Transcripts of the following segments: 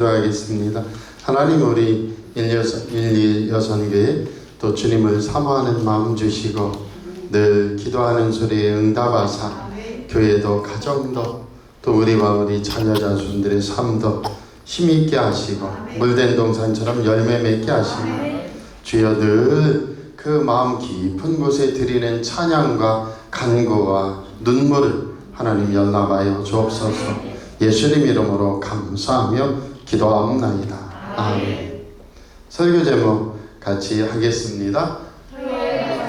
기도하겠습니다. 하나님, 우리 일리 여선교회 또 주님을 사모하는 마음 주시고 늘 기도하는 소리에 응답하사 교회도 가정도 또 우리와 우리 자녀 자손들의 삶도 힘있게 하시고 물된 동산처럼 열매 맺게 하시고 주여 늘 그 마음 깊은 곳에 드리는 찬양과 간구와 눈물을 하나님 연락하여 주옵소서. 예수님 이름으로 감사하며 기도하옵나이다. 아멘. 설교 제목 같이 하겠습니다.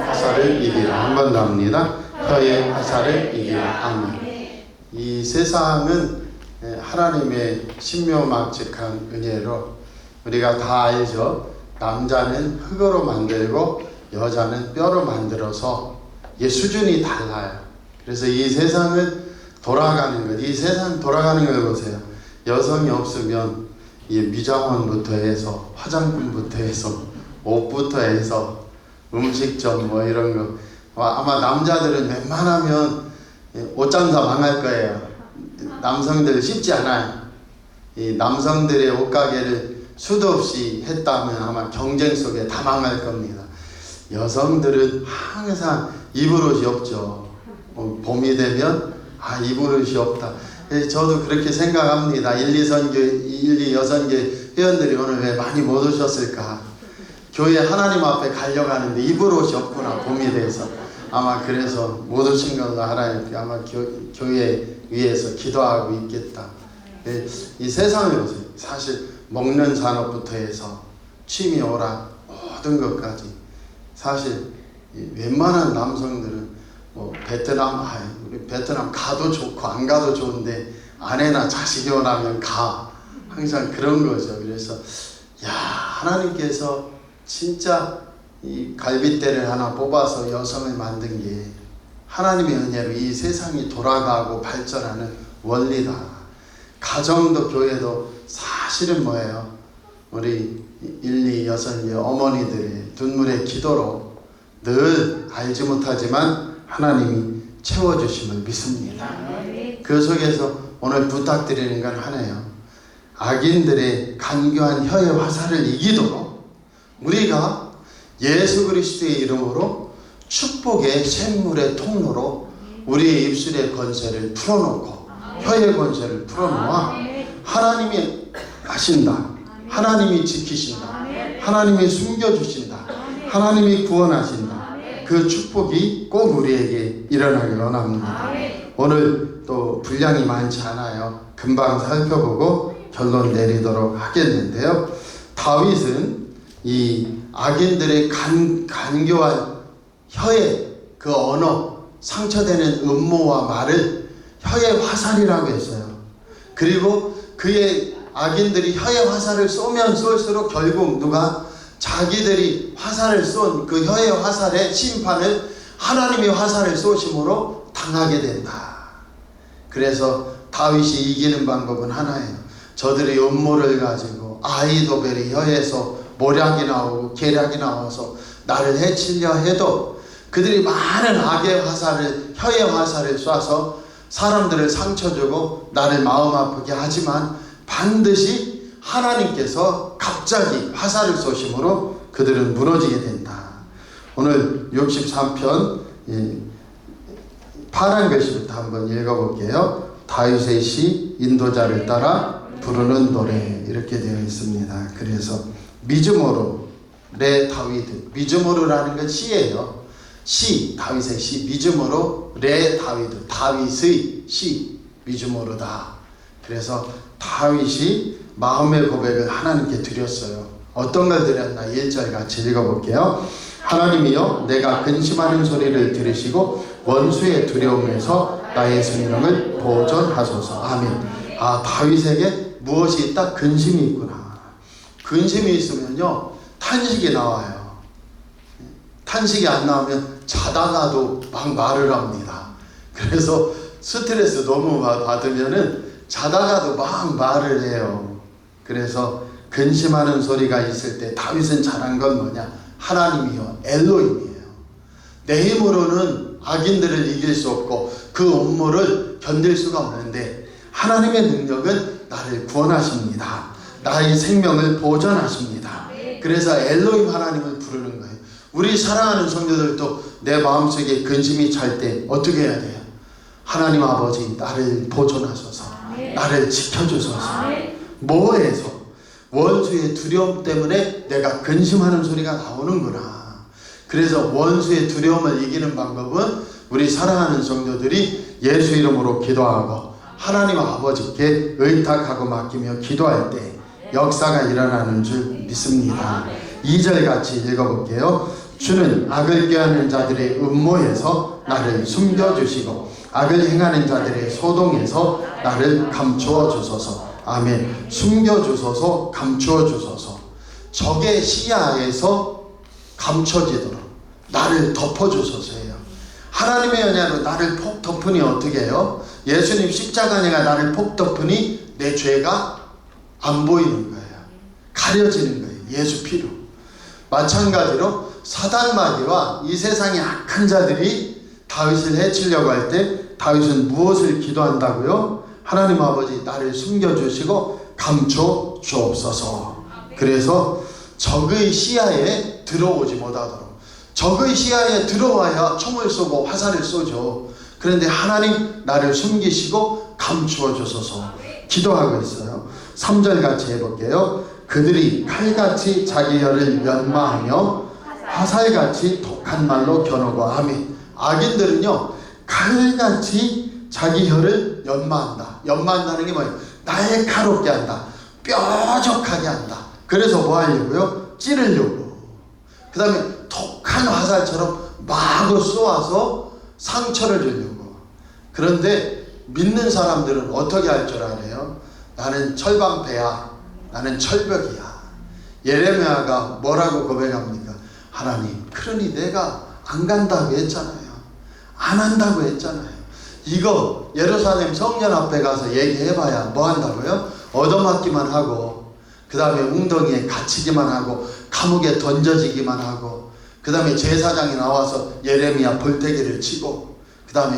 화살을 이기라. 한 번 더 합니다. 혀의 화살을 이기라. 아멘. 이 세상은 하나님의 신묘막측한 은혜로 우리가 다 알죠. 남자는 흙으로 만들고 여자는 뼈로 만들어서 수준이 달라요. 그래서 이 세상은 돌아가는 것, 이 세상 돌아가는 걸 보세요. 여성이 없으면 이 미장원부터 해서 화장품부터 해서 옷부터 해서 음식점 뭐 이런 거, 아마 남자들은 웬만하면 옷장사 망할 거예요. 남성들 쉽지 않아요. 이 남성들의 옷가게를 수도 없이 했다면 아마 경쟁 속에 다 망할 겁니다. 여성들은 항상 입을 옷이 없죠. 봄이 되면 입을 옷이 없다. 저도 그렇게 생각합니다. 1, 2 여선교회 회원들이 오늘 왜 많이 못 오셨을까? 교회 하나님 앞에 가려고 하는데 입을 옷이 없구나, 봄이 돼서. 아마 그래서 못 오신 걸로 하나님 아마 교회 위에서 기도하고 있겠다. 이 세상에 보세요. 사실 먹는 산업부터 해서 취미 오락 모든 것까지 사실 웬만한 남성들은 뭐 베트남 가도 좋고 안 가도 좋은데 아내나 자식이 원하면 가. 항상 그런 거죠. 그래서 하나님께서 진짜 이 갈빗대를 하나 뽑아서 여성을 만든 게 하나님의 은혜로 이 세상이 돌아가고 발전하는 원리다. 가정도 교회도 사실은 뭐예요? 우리 1, 2 여선교 어머니들의 눈물의 기도로 늘 알지 못하지만 하나님이 채워주심을 믿습니다. 그 속에서 오늘 부탁드리는 건 하나예요. 악인들의 간교한 혀의 화살을 이기도록 우리가 예수 그리스도의 이름으로 축복의 샘물의 통로로 우리의 입술의 권세를 풀어놓고 혀의 권세를 풀어놓아 하나님이 하신다. 하나님이 지키신다. 하나님이 숨겨주신다. 하나님이 구원하신다. 그 축복이 꼭 우리에게 일어나길 원합니다. 오늘 또 분량이 많지 않아요. 금방 살펴보고 결론 내리도록 하겠는데요. 다윗은 이 악인들의 간교한 혀의 그 언어, 상처되는 음모와 말을 혀의 화살이라고 했어요. 그리고 그의 악인들이 혀의 화살을 쏘면 쏠수록 결국 누가 자기들이 화살을 쏜 그 혀의 화살의 심판을 하나님이 화살을 쏘심으로 당하게 된다. 그래서 다윗이 이기는 방법은 하나예요. 저들의 음모를 가지고 아이도벨의 혀에서 모략이 나오고 계략이 나와서 나를 해치려 해도 그들이 많은 악의 화살을 혀의 화살을 쏴서 사람들을 상처 주고 나를 마음 아프게 하지만 반드시 하나님께서 갑자기 화살을 쏘심으로 그들은 무너지게 된다. 오늘 63편 파란 글씨부터 한번 읽어볼게요. 다윗의 시 인도자를 따라 부르는 노래 이렇게 되어 있습니다. 그래서 미즈모로 레 다윗, 미즈모로라는 건 시예요. 시, 다윗의 시, 미즈모로 레 다윗, 다윗의 시, 미즈모로다. 그래서 다윗이 마음의 고백을 하나님께 드렸어요. 어떤 걸 드렸나 1절 같이 읽어볼게요. 하나님이여, 내가 근심하는 소리를 들으시고 원수의 두려움에서 나의 생명을 보존하소서. 아멘. 다윗에게 무엇이 있다? 근심이 있구나. 근심이 있으면요 탄식이 나와요. 탄식이 안 나오면 자다가도 막 말을 합니다. 그래서 스트레스 너무 받으면은 자다가도 막 말을 해요. 그래서 근심하는 소리가 있을 때 다윗은 잘한 건 뭐냐? 하나님이요, 엘로힘이에요. 내 힘으로는 악인들을 이길 수 없고 그 음모를 견딜 수가 없는데 하나님의 능력은 나를 구원하십니다. 나의 생명을 보존하십니다. 그래서 엘로힘 하나님을 부르는 거예요. 우리 사랑하는 성도들도 내 마음속에 근심이 찰 때 어떻게 해야 돼요? 하나님 아버지, 나를 보존하소서, 나를 지켜주소서. 뭐해서? 원수의 두려움 때문에 내가 근심하는 소리가 나오는구나. 그래서 원수의 두려움을 이기는 방법은 우리 사랑하는 성도들이 예수 이름으로 기도하고 하나님 아버지께 의탁하고 맡기며 기도할 때 역사가 일어나는 줄 믿습니다. 2절 같이 읽어볼게요. 주는 악을 꾀하는 자들의 음모에서 나를 숨겨주시고 악을 행하는 자들의 소동에서 나를 감추어 주소서. 아멘. 숨겨주소서, 감추어 주소서. 적의 시야에서 감춰지도록 나를 덮어주소서예요. 하나님의 은혜로 나를 폭 덮으니 어떻게 해요? 예수님 십자가니가 나를 폭 덮으니 내 죄가 안 보이는 거예요. 가려지는 거예요. 예수 피로. 마찬가지로 사단마귀와 이 세상의 악한 자들이 다윗을 해치려고 할 때 다윗은 무엇을 기도한다고요? 하나님 아버지, 나를 숨겨주시고 감춰 주옵소서. 그래서 적의 시야에 들어오지 못하도록. 적의 시야에 들어와야 총을 쏘고 화살을 쏘죠. 그런데 하나님, 나를 숨기시고 감추어 주소서 기도하고 있어요. 3절 같이 해볼게요. 그들이 칼같이 자기 혀를 연마하며 화살같이 독한 말로 겨누고. 아멘. 악인들은요, 칼같이 자기 혀를 연마한다. 연마한다는 게 뭐예요? 날카롭게 한다. 뾰족하게 한다. 그래서 뭐 하려고요? 찌르려고. 그 다음에 독한 화살처럼 마구 쏘아서 상처를 주려고. 그런데 믿는 사람들은 어떻게 할 줄 알아요? 나는 철방패야. 나는 철벽이야. 예레미야가 뭐라고 고백합니까? 하나님, 그러니 내가 안 간다고 했잖아요. 안 한다고 했잖아요. 이거 예루살렘 성전 앞에 가서 얘기해봐야 뭐 한다고요? 얻어맞기만 하고, 그 다음에 웅덩이에 갇히기만 하고, 감옥에 던져지기만 하고, 그 다음에 제사장이 나와서 예레미야 볼때기를 치고, 그 다음에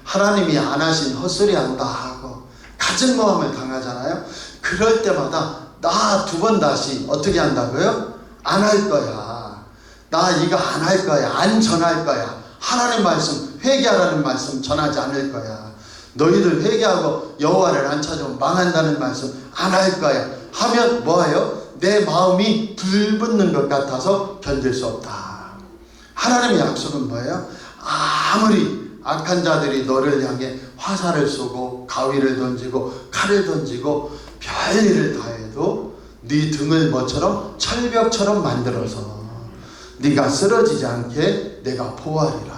하나님이 안 하신 헛소리 한다 하고 갖은 모함을 당하잖아요. 그럴 때마다 나 두 번 다시 어떻게 한다고요? 안 할 거야. 나 이거 안 할 거야. 안 전할 거야. 하나님 말씀, 회개하라는 말씀 전하지 않을 거야. 너희들 회개하고 여호와를 안 찾으면 망한다는 말씀 안 할 거야. 하면 뭐예요? 내 마음이 불붙는 것 같아서 견딜 수 없다. 하나님의 약속은 뭐예요? 아무리 악한 자들이 너를 향해 화살을 쏘고 가위를 던지고 칼을 던지고 별일을 다 해도 네 등을 뭐처럼 철벽처럼 만들어서 네가 쓰러지지 않게 내가 보호하리라.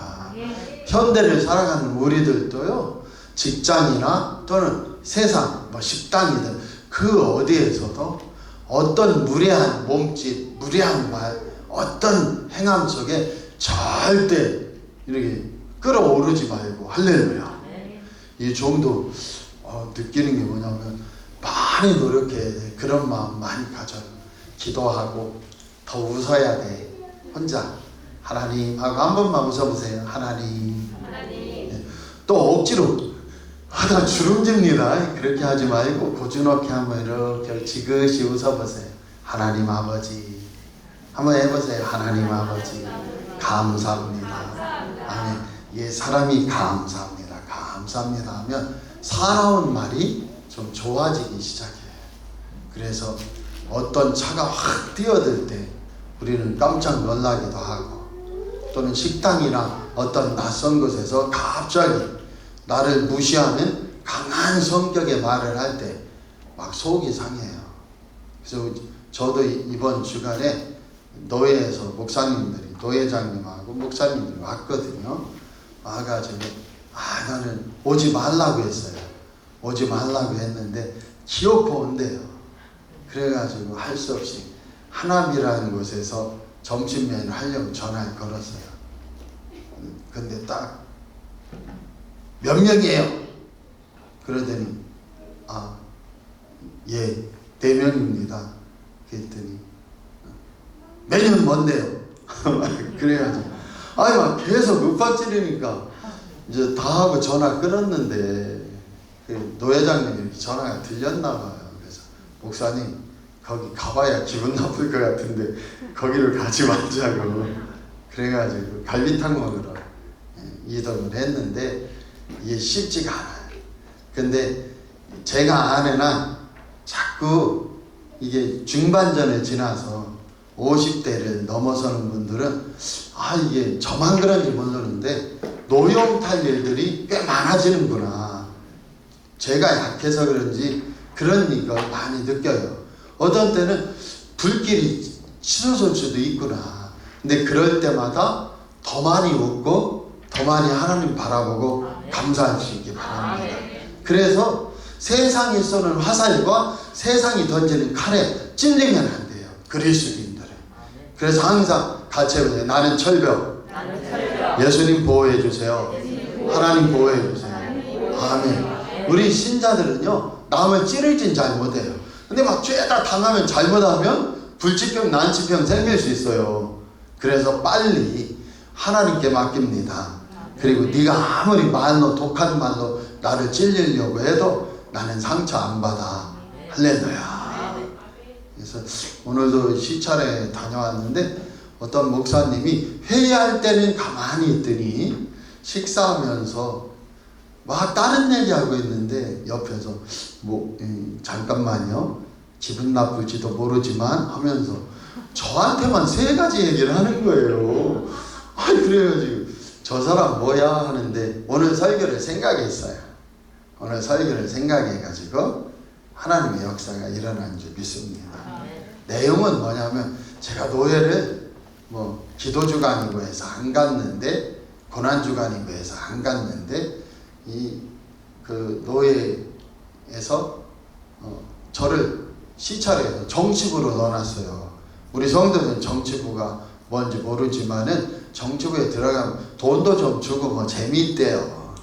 현대를 살아가는 우리들도요, 직장이나 또는 세상, 뭐 식당이든 그 어디에서도 어떤 무례한 몸짓, 무례한 말, 어떤 행함 속에 절대 이렇게 끌어오르지 말고. 할렐루야. 이 정도 느끼는 게 뭐냐면 많이 노력해야 돼. 그런 마음 많이 가져요. 기도하고 더 웃어야 돼. 혼자 하나님 하고 한 번만 웃어보세요. 하나님. 네. 또 억지로 하다 주름집니다. 그렇게 하지 말고 고즈넉히 한번 이렇게 지그시 웃어보세요. 하나님 아버지. 한번 해보세요. 하나님 아버지 감사합니다. 아멘. 예, 사람이 감사합니다. 감사합니다 하면 사나운 말이 좀 좋아지기 시작해요. 그래서 어떤 차가 확 뛰어들 때 우리는 깜짝 놀라기도 하고, 또는 식당이나 어떤 낯선 곳에서 갑자기 나를 무시하는 강한 성격의 말을 할 때 막 속이 상해요. 그래서 저도 이번 주간에 노예에서 목사님들이, 노예장님하고 목사님들이 왔거든요. 와가지고 나는 오지 말라고 했어요. 오지 말라고 했는데 기어코 온대요. 그래가지고 할 수 없이 하남이라는 곳에서 점심 메뉴를 하려고 전화를 걸었어요. 근데 딱 몇 명이에요? 그러더니 예, 4명입니다. 그랬더니 메뉴는 뭔데요? 그래가지고 막 계속 윽박지르니까 이제 다 하고 전화 끊었는데 그 노회장님이 전화가 들렸나 봐요. 그래서 목사님 거기 가봐야 기분 나쁠 것 같은데 거기를 가지 말자고 그래가지고 갈비탕 먹으러 이동을 했는데 이게 쉽지가 않아요. 근데 제가 아내나 자꾸 이게 중반전에 지나서 50대를 넘어서는 분들은 이게 저만 그런지 모르는데 노용 탈 일들이 꽤 많아지는구나. 제가 약해서 그런지 그런 걸 많이 느껴요. 어떤 때는 불길이 치솟을 수도 있구나. 근데 그럴 때마다 더 많이 웃고 더 많이 하나님 바라보고 감사하시기 바랍니다. 그래서 세상이 쏘는 화살과 세상이 던지는 칼에 찔리면 안 돼요. 그리스도인들은. 그래서 항상 같이 해보세요. 나는 철벽. 예수님 보호해 주세요. 하나님 보호해 주세요. 아멘. 우리 신자들은요, 남을 찌르진 잘 못해요. 근데 막 죄다 당하면 잘못하면 불치병, 난치병 생길 수 있어요. 그래서 빨리 하나님께 맡깁니다. 그리고 네가 아무리 말로 독한 말로 나를 찔리려고 해도 나는 상처 안 받아. 할렐루야. 그래서 오늘도 시찰에 다녀왔는데 어떤 목사님이 회의할 때는 가만히 있더니 식사하면서 막 다른 얘기하고 있는데 옆에서 잠깐만요, 기분 나쁠지도 모르지만 하면서 저한테만 3가지 얘기를 하는 거예요. 그래가지고 저 사람 뭐야 하는데 오늘 설교를 생각했어요. 오늘 설교를 생각해가지고 하나님의 역사가 일어난 줄 믿습니다. 내용은 뭐냐면 제가 노예를 기도주간이고 해서 안 갔는데, 고난주간이고 해서 안 갔는데 그 노예에서 저를 시찰해서 정치부로 넣어놨어요. 우리 성도는 정치부가 뭔지 모르지만은 정치부에 들어가면 돈도 좀 주고 재미있대요.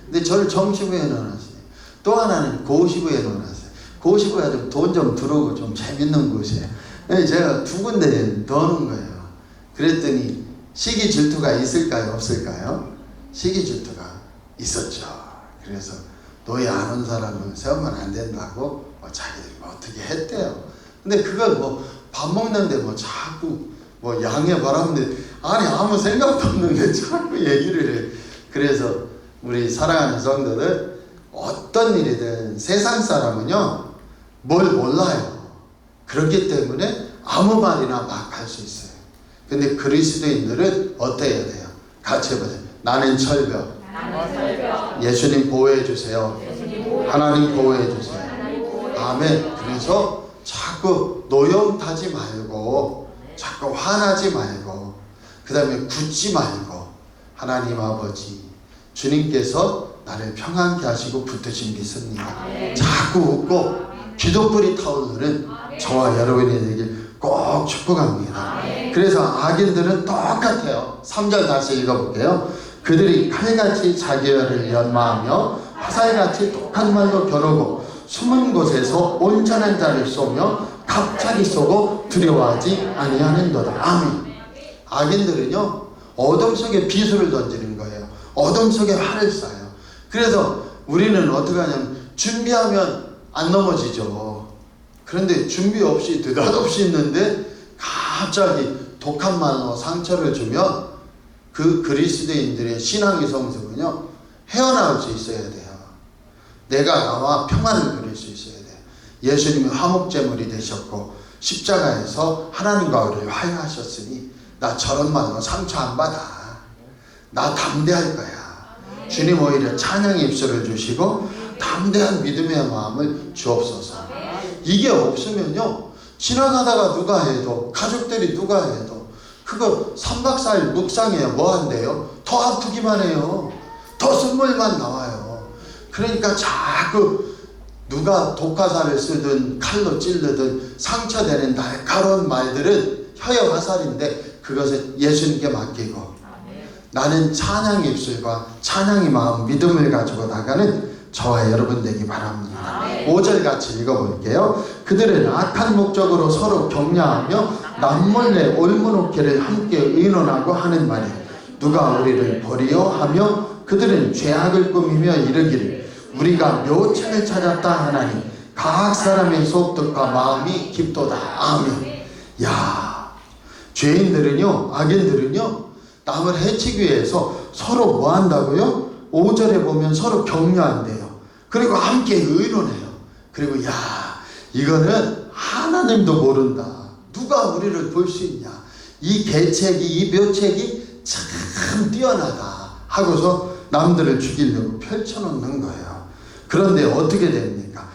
근데 저를 정치부에 넣어놨어요. 또 하나는 고시부에 넣어놨어요. 고시부에 좀 돈 좀 들어오고 좀 재밌는 곳이에요. 제가 2군데 넣어놓은 거예요. 그랬더니 시기 질투가 있을까요, 없을까요? 시기 질투가 있었죠. 그래서 노예 안 온 사람은 세우면 안 된다고 자기들이 어떻게 했대요. 근데 그걸 밥 먹는데 자꾸 양해 바라는데 아무 생각도 없는데 자꾸 얘기를 해. 그래서 우리 사랑하는 성도들, 어떤 일이든 세상 사람은요 뭘 몰라요. 그렇기 때문에 아무 말이나 막 할 수 있어요. 근데 그리스도인들은 어떻게 해야 돼요? 같이 해보세요. 나는 철벽. 예수님 보호해 주세요. 하나님 보호해 주세요. 아멘. 그래서 자꾸 노염 타지 말고, 자꾸 화나지 말고, 그 다음에 굳지 말고, 하나님 아버지 주님께서 나를 평안케 하시고 붙드신 믿습니다. 자꾸 웃고 기도불이 타오르는 저와 여러분이 되길 꼭 축복합니다. 그래서 악인들은 똑같아요. 3절 다시 읽어볼게요. 그들이 칼같이 자기 혀를 연마하며 화살같이 독한 말로 겨루고 숨은 곳에서 온전한 자를 쏘며 갑자기 쏘고 두려워하지 아니하는도다. 아멘. 악인들은요 어둠 속에 비수를 던지는 거예요. 어둠 속에 활을 쏴요. 그래서 우리는 어떻게 하냐면 준비하면 안 넘어지죠. 그런데 준비 없이 느닷없이 있는데 갑자기 독한 말로 상처를 주면 그 그리스도인들의 신앙의 성숙은요 헤어나올 수 있어야 돼요. 내가 나와 평안을 누릴 수 있어야 돼요. 예수님이 화목제물이 되셨고 십자가에서 하나님과 우리를 화해하셨으니 나 저런 말로 상처 안 받아. 나 담대할 거야. 주님 오히려 찬양의 입술을 주시고 담대한 믿음의 마음을 주옵소서. 이게 없으면요 지나가다가 누가 해도, 가족들이 누가 해도 그거 3박 4일 묵상해야 뭐한대요? 더 아프기만 해요. 더 눈물만 나와요. 그러니까 자꾸 누가 독화살을 쓰든 칼로 찔르든 상처되는 날카로운 말들은 혀의 화살인데 그것을 예수님께 맡기고 나는 찬양의 입술과 찬양의 마음, 믿음을 가지고 나가는 저와 여러분 되기 바랍니다. 5절 같이 읽어볼게요. 그들은 악한 목적으로 서로 격려하며 남몰래 올무놓기를 함께 의논하고 하는 말이 누가 우리를 버리려 하며 그들은 죄악을 꾸미며 이르기를 우리가 묘책을 찾았다 하나니 각 사람의 속뜻과 마음이 깊도다. 아멘. 야, 죄인들은요, 악인들은요, 남을 해치기 위해서 서로 뭐 한다고요? 5절에 보면 서로 격려한대요. 그리고 함께 의논해요. 그리고 야, 이거는 하나님도 모른다. 누가 우리를 볼 수 있냐? 이 계책이, 이 묘책이 참 뛰어나다 하고서 남들을 죽이려고 펼쳐놓는 거예요. 그런데 어떻게 됩니까?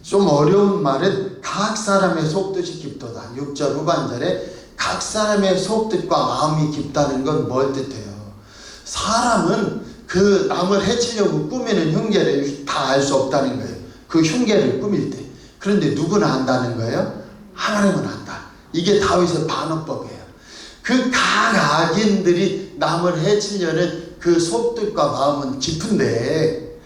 좀 어려운 말은 각 사람의 속뜻이 깊도다. 6절 후반절에 각 사람의 속뜻과 마음이 깊다는 건 뭘 뜻해요? 사람은 그 남을 해치려고 꾸미는 흉계를 다 알 수 없다는 거예요. 그 흉계를 꾸밀 때. 그런데 누구나 안다는 거예요? 하나님은 안다. 이게 다윗의 반어법이에요. 그 각 악인들이 남을 해치려는 그 속뜻과 마음은 깊은데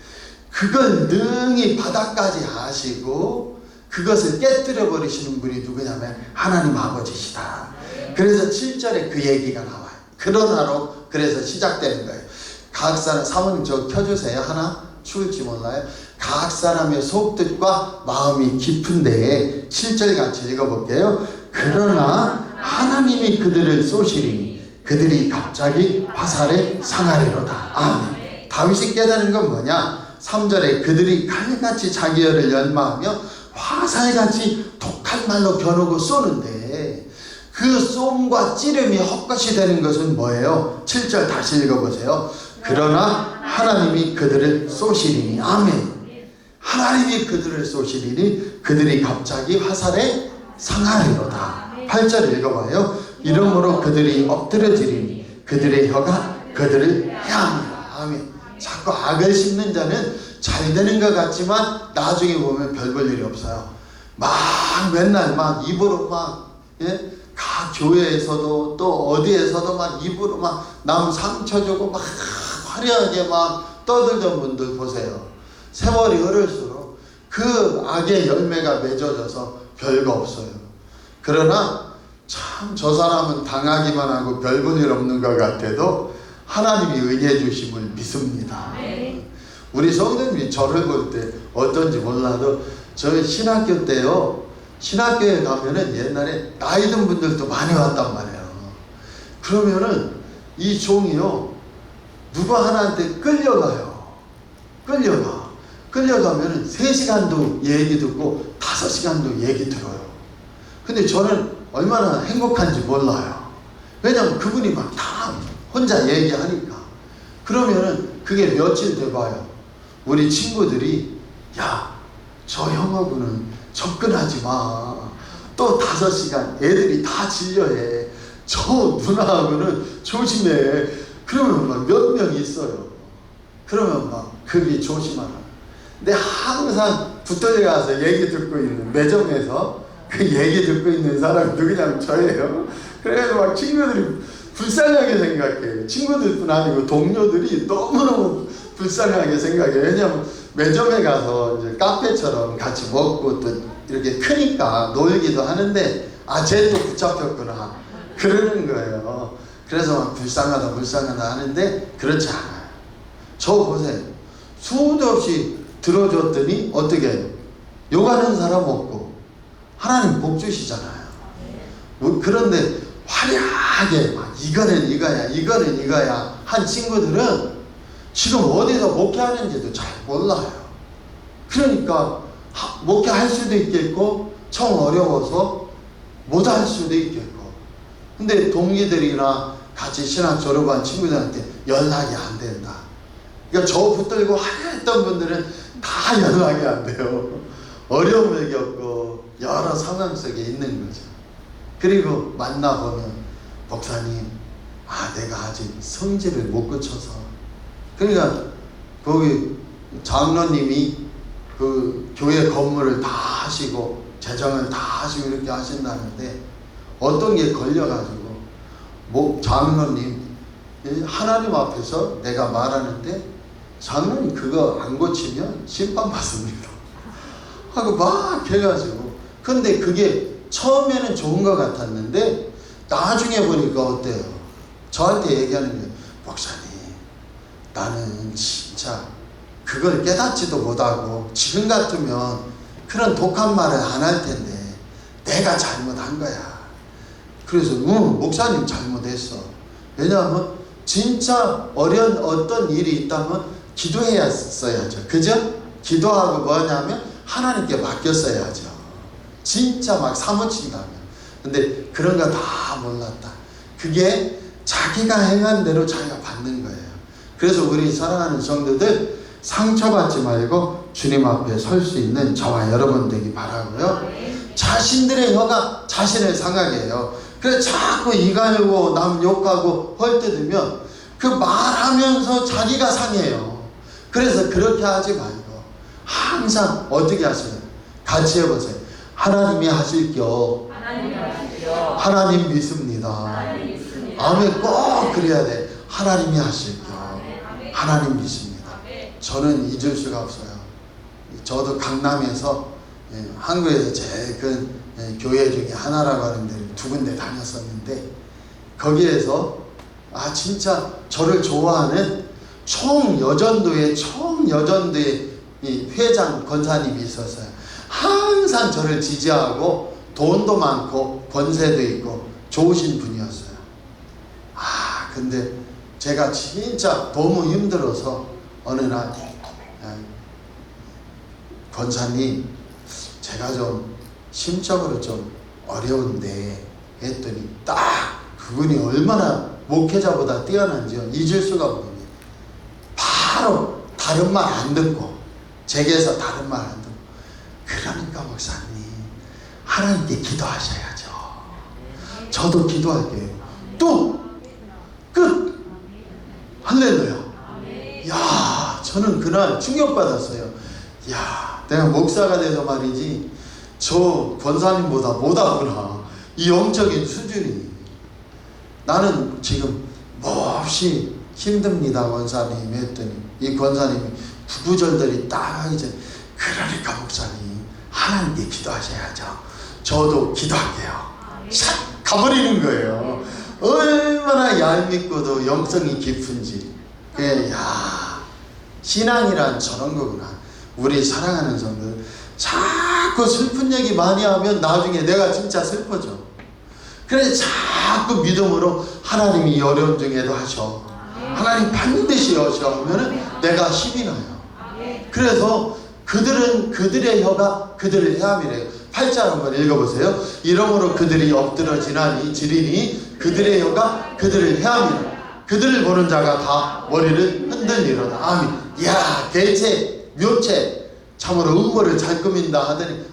그걸 능히 바닥까지 아시고 그것을 깨뜨려 버리시는 분이 누구냐면 하나님 아버지시다. 그래서 7절에 그 얘기가 나와요. 그러나로 그래서 시작되는 거예요. 각 사람, 사모님 저 켜주세요. 하나 추울지 몰라요. 각 사람의 속뜻과 마음이 깊은데 7절 같이 읽어볼게요. 그러나 하나님이 그들을 쏘시리니 그들이 갑자기 화살에 상하리로다. 아멘. 다윗이 깨달은 건 뭐냐? 3절에 그들이 칼같이 자기 혀를 연마하며 화살같이 독한 말로 겨누고 쏘는데 그 쏨과 찌름이 헛것이 되는 것은 뭐예요? 7절 다시 읽어보세요. 그러나 하나님이 그들을 쏘시리니. 아멘. 하나님이 그들을 쏘시리니 그들이 갑자기 화살에 상하리로다. 8절 읽어봐요. 이러므로 그들이 엎드려지리니 그들의 혀가 그들을 해합니다. 아멘. 자꾸 악을 심는 자는 잘 되는 것 같지만 나중에 보면 별 볼 일이 없어요. 막 맨날 막 입으로 막 각 교회에서도 또 어디에서도 막 입으로 막 남 상처 주고 막 화려하게 막 떠들던 분들 보세요. 세월이 흐를수록 그 악의 열매가 맺어져서 별거 없어요. 그러나 참 저 사람은 당하기만 하고 별 볼 일 없는 것 같아도 하나님이 은혜 주심을 믿습니다. 우리 성도님이 저를 볼 때 어떤지 몰라도 저 신학교 때요, 신학교에 가면은 옛날에 나이 든 분들도 많이 왔단 말이에요. 그러면은 이 종이요 누구 하나한테 끌려가요. 끌려가면은 3시간도 얘기 듣고 5시간도 얘기 들어요. 근데 저는 얼마나 행복한지 몰라요. 왜냐면 그분이 막 다 혼자 얘기하니까. 그러면은 그게 며칠 돼봐요. 우리 친구들이 야, 저 형하고는 접근하지 마. 또 5시간 애들이 다 진료해. 저 누나하고는 조심해. 그러면 막 몇 명 있어요. 그러면 막 그게 조심하라. 근데 항상 붙들려 가서 얘기 듣고 있는 매점에서 그 얘기 듣고 있는 사람이 누구냐면 저예요. 그래서 막 친구들이 불쌍하게 생각해요. 친구들뿐 아니고 동료들이 너무너무 불쌍하게 생각해요. 왜냐하면 매점에 가서 이제 카페처럼 같이 먹고 또 이렇게 크니까 놀기도 하는데 아, 쟤 또 붙잡혔구나 그러는 거예요. 그래서 막 불쌍하다 하는데 그렇지 않아요. 저 보세요. 수도 없이 들어줬더니 어떻게 해요? 욕하는 사람 없고 하나님 복 주시잖아요. 그런데 화려하게 막 이거는 이거야 한 친구들은 지금 어디서 목회하는지도 잘 몰라요. 그러니까 목회할 수도 있겠고 청 어려워서 못할 수도 있겠고. 근데 동기들이나 같이 신학 졸업한 친구들한테 연락이 안 된다. 그러니까 저 붙들고 화려했던 분들은 다 연락이 안 돼요. 어려움을 겪고 여러 상황 속에 있는 거죠. 그리고 만나보면 목사님, 내가 아직 성질을 못 고쳐서. 그러니까 거기 장로님이 그 교회 건물을 다 하시고 재정을 다 하시고 이렇게 하신다는데 어떤 게 걸려가지고 장로님 하나님 앞에서 내가 말하는데 장로님 그거 안 고치면 심판받습니다 하고 막 해가지고. 근데 그게 처음에는 좋은 것 같았는데 나중에 보니까 어때요? 저한테 얘기하는 게 목사님, 나는 진짜 그걸 깨닫지도 못하고 지금 같으면 그런 독한 말을 안 할 텐데 내가 잘못한 거야. 그래서 목사님 잘못했어. 왜냐하면 진짜 어떤 일이 있다면 기도했어야죠. 그죠? 기도하고 뭐냐면 하나님께 맡겼어야죠. 진짜 막 사무친다면. 근데 그런 거 다 몰랐다. 그게 자기가 행한 대로 자기가 받는 거예요. 그래서 우리 사랑하는 성도들 상처받지 말고 주님 앞에 설 수 있는 저와 여러분 되기 바라고요. 자신들의 혀가 자신을 상하게 해요. 그래서 자꾸 이가려고 남 욕하고 헐뜯으면 그 말하면서 자기가 상해요. 그래서 그렇게 하지 말고 항상 어떻게 하세요? 같이 해보세요. 하나님이 하실겨. 하나님 믿습니다. 아멘. 꼭 그래야 돼. 하나님이 하실겨. 하나님 믿습니다. 저는 잊을 수가 없어요. 저도 강남에서 한국에서 제일 큰 교회 중에 하나라고 하는 데를 2군데 다녔었는데 거기에서 진짜 저를 좋아하는 총여전도의 이 회장 권사님이 있었어요. 항상 저를 지지하고 돈도 많고 권세도 있고 좋으신 분이었어요. 근데 제가 진짜 너무 힘들어서 어느 날 권사님, 제가 좀 심적으로 좀 어려운데 했더니 딱 그분이 얼마나 목회자보다 뛰어난지요. 잊을 수가 없는 게 바로 다른 말 안 듣고 제게서 다른 말 안 듣고 그러니까 목사님 하나님께 기도하셔야죠. 저도 기도할게요. 또 끝. 할렐루야. 야, 저는 그날 충격받았어요. 야, 내가 목사가 돼서 말이지 저 권사님보다 못하구나. 이 영적인 수준이. 나는 지금 몹시 힘듭니다 권사님 했더니 이 권사님이 구구절절이 딱 이제 그러니까 목사님 하나님께 기도하셔야죠. 저도 기도할게요. 샥 가버리는 거예요. 얼마나 얄밉고도 영성이 깊은지. 야, 신앙이란 저런 거구나. 우리 사랑하는 성들 자꾸 슬픈 얘기 많이 하면 나중에 내가 진짜 슬퍼져. 그래서 자꾸 믿음으로 하나님이 이 어려운 중에도 하셔. 하나님 반드시 하셔 하면은 내가 힘이 나요. 그래서 그들은 그들의 혀가 그들을 헤아미래요. 8절 한번 읽어보세요. 이러므로 그들이 엎드러지나니 지리니 그들의 혀가 그들을 헤아미라. 그들을 보는 자가 다 머리를 흔들리로다. 아멘. 이야, 대체 묘체 참으로 음모를 잘 꾸민다 하더니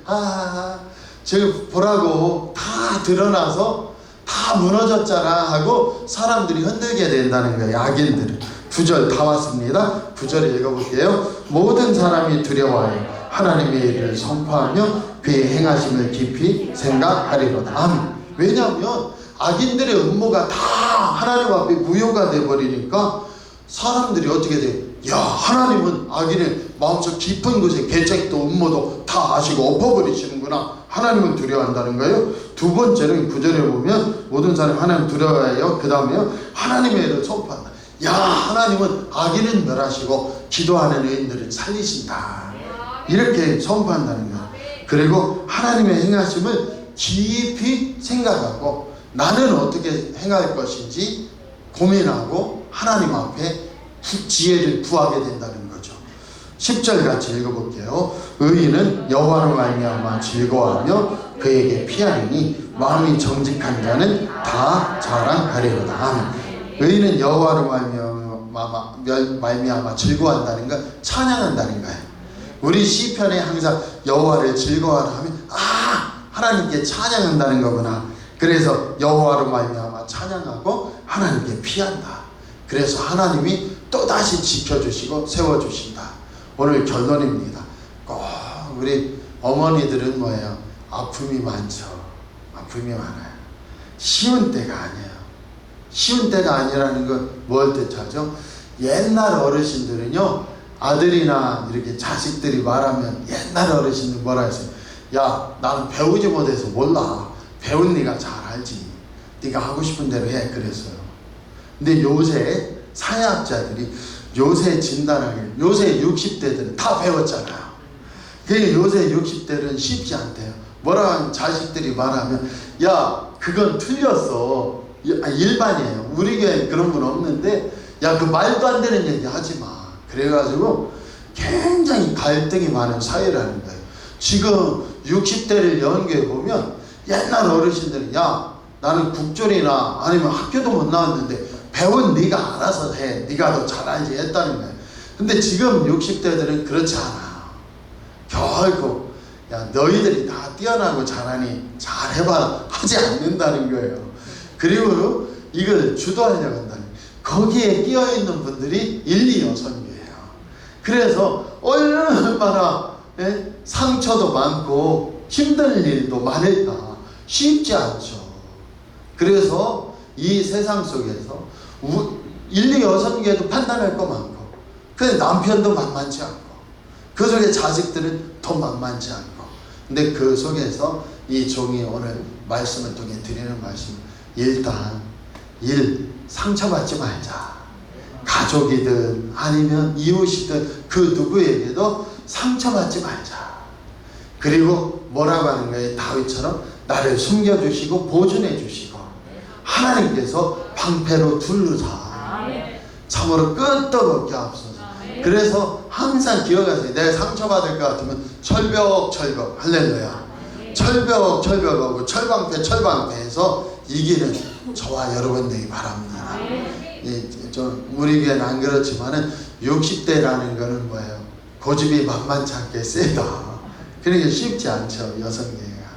저 보라고 다 드러나서 다 무너졌잖아 하고 사람들이 흔들게 된다는 거예요. 악인들은. 9절 다 왔습니다. 9절 읽어볼게요. 모든 사람이 두려워하여 하나님의 일을 선포하며 그의 행하심을 깊이 생각하리로다. 아멘. 왜냐하면 악인들의 음모가 다 하나님 앞에 무효가 돼버리니까 사람들이 어떻게 돼요? 야, 하나님은 악인의 마음속 깊은 곳에 계책도 음모도 다 아시고 엎어버리시는구나. 하나님은 두려워한다는 거예요. 두 번째는 9절에 보면 모든 사람이 하나님 두려워해요. 그 다음에요 하나님의 일을 선포한다. 야, 하나님은 악인은 멸하시고 기도하는 의인들을 살리신다. 이렇게 선포한다는 거예요. 그리고 하나님의 행하심을 깊이 생각하고 나는 어떻게 행할 것인지 고민하고 하나님 앞에 지혜를 구하게 된다는 거죠. 10절 같이 읽어볼게요. 의인은 여호와로 말미암아 즐거워하며 그에게 피하리니 마음이 정직한 자는 다 자랑하리로다. 아멘. 의인은 여호와로 말미암아 즐거워한다는 건 찬양한다는 거예요. 우리 시편에 항상 여호와를 즐거워하라 하면 하나님께 찬양한다는 거구나. 그래서 여호와로 말미암아 찬양하고 하나님께 피한다. 그래서 하나님이 또다시 지켜주시고 세워주신다. 오늘 결론입니다. 꼭 우리 어머니들은 뭐예요? 아픔이 많죠. 아픔이 많아요. 쉬운 때가 아니에요. 쉬운 때가 아니라는 건 뭘 뜻하죠? 옛날 어르신들은요, 아들이나 이렇게 자식들이 말하면 옛날 어르신들 뭐라 했어요? 야, 나는 배우지 못해서 몰라. 배운 네가 잘 알지. 네가 하고 싶은 대로 해. 그랬어요. 근데 요새 사회학자들이 요새 진단하길 요새 60대들은 다 배웠잖아요. 그게 요새 60대는 쉽지 않대요. 뭐라 하면 자식들이 말하면 야 그건 틀렸어. 일반이에요. 우리 교회는 그런 분 없는데 야 그 말도 안 되는 얘기 하지 마. 그래가지고 굉장히 갈등이 많은 사회라는 거예요. 지금 60대를 연구해 보면 옛날 어르신들은 야 나는 국졸이나 아니면 학교도 못 나왔는데 배운 네가 알아서 해. 네가 더 잘하지 했다는 거예요. 근데 지금 60대들은 그렇지 않아요. 결국 야 너희들이 다 뛰어나고 잘하니 잘해봐 하지 않는다는 거예요. 그리고 이걸 주도하려고 한다는 거예요. 거기에 끼어있는 분들이 1, 2 여성이에요. 그래서 얼마나 상처도 많고 힘든 일도 많을까. 쉽지 않죠. 그래서 이 세상 속에서 1, 2 여성에도 판단할 거 많고 근데 남편도 만만치 않고 그 속에 자식들은 더 만만치 않고 근데 그 속에서 이 종이 오늘 말씀을 통해 드리는 말씀 일단 상처받지 말자. 가족이든 아니면 이웃이든 그 누구에게도 상처받지 말자. 그리고 뭐라고 하는 거예요? 다윗처럼 나를 숨겨주시고 보존해주시고 하나님께서 방패로 둘러사 참으로 끝도 없게 앞서서 그래서 항상 기억하세요. 내가 상처받을 것 같으면 철벽 할렐루야. 철벽하고 철방패해서 이기는 저와 여러분들이 바랍니다. 우리 교회는 안 그렇지만은 60대라는 거는 뭐예요? 고집이 만만치 않게 세다. 그러니까 쉽지 않죠. 여성계가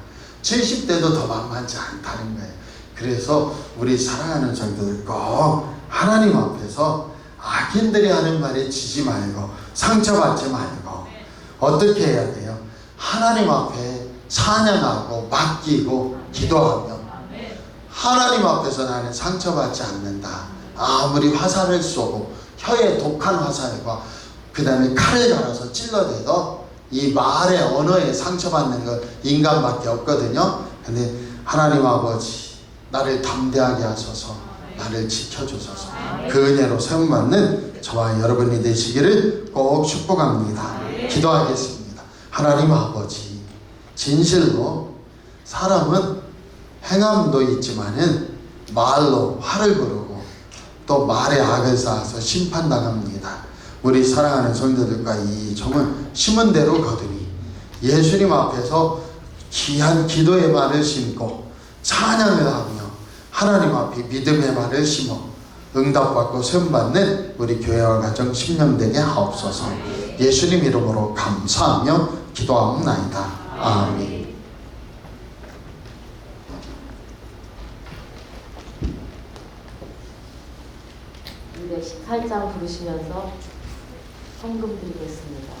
70대도 더 만만치 않다는 거예요. 그래서 우리 사랑하는 성도들 꼭 하나님 앞에서 악인들이 하는 말에 지지 말고 상처받지 말고 어떻게 해야 돼요? 하나님 앞에 찬양하고 맡기고 기도하며 하나님 앞에서 나는 상처받지 않는다. 아무리 화살을 쏘고 혀에 독한 화살과 그 다음에 칼을 갈아서 찔러대도 이 말의 언어에 상처받는 건 인간밖에 없거든요. 근데 하나님 아버지 나를 담대하게 하소서. 나를 지켜주소서. 그 은혜로 세움받는 저와 여러분이 되시기를 꼭 축복합니다. 기도하겠습니다. 하나님 아버지 진실로 사람은 행함도 있지만은 말로 화를 부르고 또 말에 악을 쌓아서 심판당합니다. 우리 사랑하는 성도들과 이 종은 심은 대로 거두니 예수님 앞에서 귀한 기도의 말을 심고 찬양을 하며 하나님 앞에 믿음의 말을 심어 응답받고 세움받는 우리 교회와 가정 10년 되게 하옵소서. 예수님 이름으로 감사하며 기도하옵나이다. 아멘. 218장 부르시면서 헌금 드리겠습니다.